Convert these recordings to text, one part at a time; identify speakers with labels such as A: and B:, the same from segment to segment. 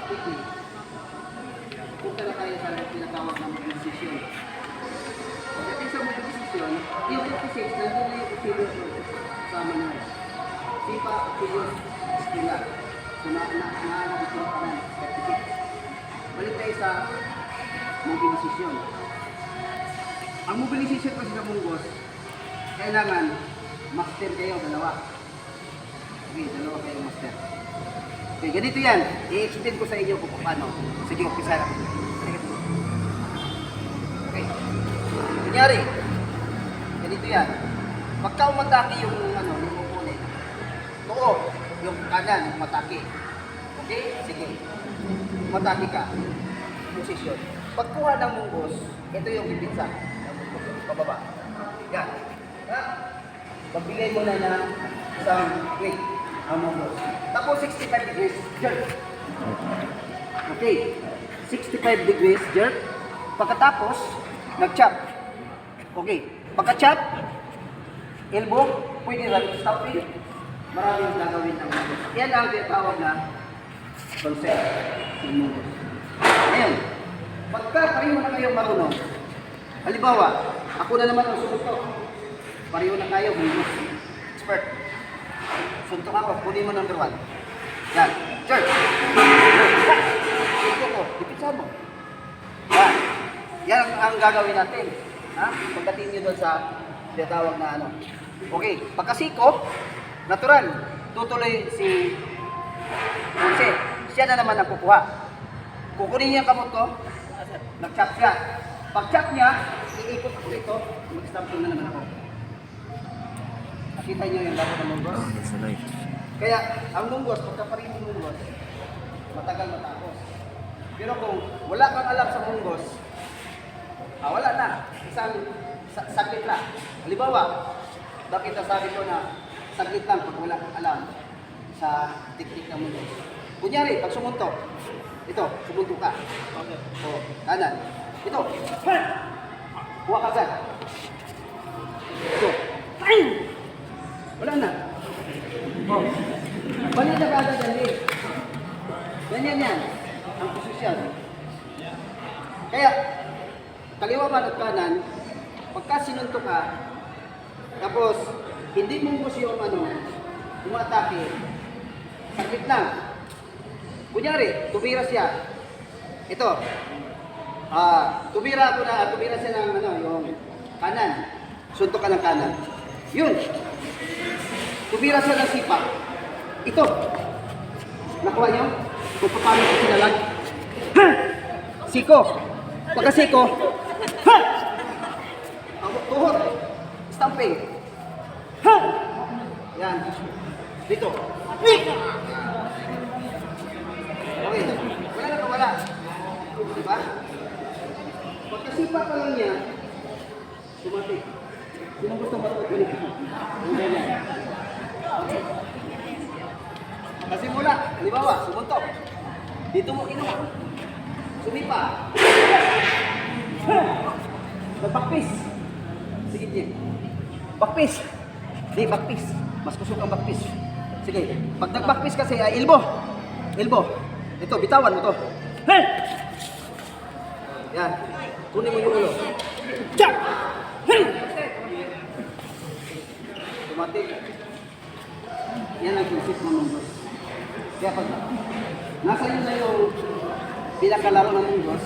A: technique, punta na tayo sa tinatawag ng mobilization. Pagdating sa mobilization, yung 56, nandun na yung Achilles sa manual. Sipa, Achilles, Stila. So, naanap ito ng kanan, 36. Balik tayo sa mobilization. Ang mobilization kasi sa munggos, kailangan master kayo, dalawa. Okay, dalawa kayo master. Okay, ganito yan. I-explain ko sa inyo kung paano. Sige, umpisa na. Okay. Kunyari, ganito yan. Pagka umatake yung opponent, tuo, yung kanan, umatake. Okay? Sige. Umatake ka. Position. Pagkuha ng munggos, ito yung bibitsa. Pababa. Yan. Ha? Pagbigay mo na ng isang weight ang munggos. Tapos 65 degrees jerk. Okay. 65 degrees jerk. Pagkatapos, nag-chop. Okay. Pagka-chop, elbow, pwede rin stopping. Maraming gagawin ng munggos. Yan ang tinatawag na concept ng munggos. Ngayon, pagka pareho na kayo marunong, halimbawa, ako na naman ang sumuntok. Pareho na kayo, munggos. Expert. Suntok ako, kunin mo number 1. Yan. Sir. Suntok ko, ipitsa mo. Yan. Yan ang gagawin natin. Ha? Pagdating nyo doon sa tinatawag na ano. Okay. Pagkasiko, natural. Tutuloy si Ponce. Siya na naman ang kukuha. Kukunin niya ang kamot ko. Nag-chop siya. Pag-chop niya, iikot ako dito. Mag-stamping na naman ako. Nakita niyo yung laban ng munggos? Kaya, ang munggos, pagkaparin ng munggos, matagal matapos. Pero kung wala kang alam sa munggos, wala na. Isang saglit lang. Halimbawa, bakit nasabi ko na saglit lang pag wala kang alam sa teknik ng munggos. Kunyari, pag sumuntok, ito, sumuntok ka. Okay. O, kanan. Ito. Huwag ka agad. Ito. Wala na. Oh. Balik na agad dali. Ganyan yan. Ang posisyon. Kaya, kaliwa man at kanan, pagka sinuntok ka, tapos, hindi mong gusto yung umatake, sakit lang. Kunyari, tumira siya. Ito. Tumira siya ng yung kanan. Suntok ka ng kanan. Yun. Tumira siya ng sipa. Ito. Nakuha niyo? Kung paano ko sinalag. Ha! Siko. Pagka-siko. Ha! Tuhod. Stamping. Ha! Yan. Dito. Okay. Wala na kawala. Diba? Pagkasipa pa lang niya, tumatik. Sino gusto matutunin? Okay. Kasi mula, halimbawa, sumuntok. Dito mo kinuha. Sumipa. Backpiece. Sige, Jim. Backpiece. Di, backpiece. Mas kusog ang backpiece. Sige. Pag nag-backpiece kasi, elbow. Elbow. Ito, bitawan mo to. Hey! Yan. Kunin mo yung ulo. Chak! Hey! Tumatik. Yan ang prinsip ng munggos. Kaya pag nasa yun na yung pinakalaro ng munggos,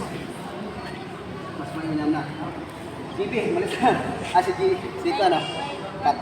A: mas mainam na. Bibi, malis na. Si Dito na. Cut.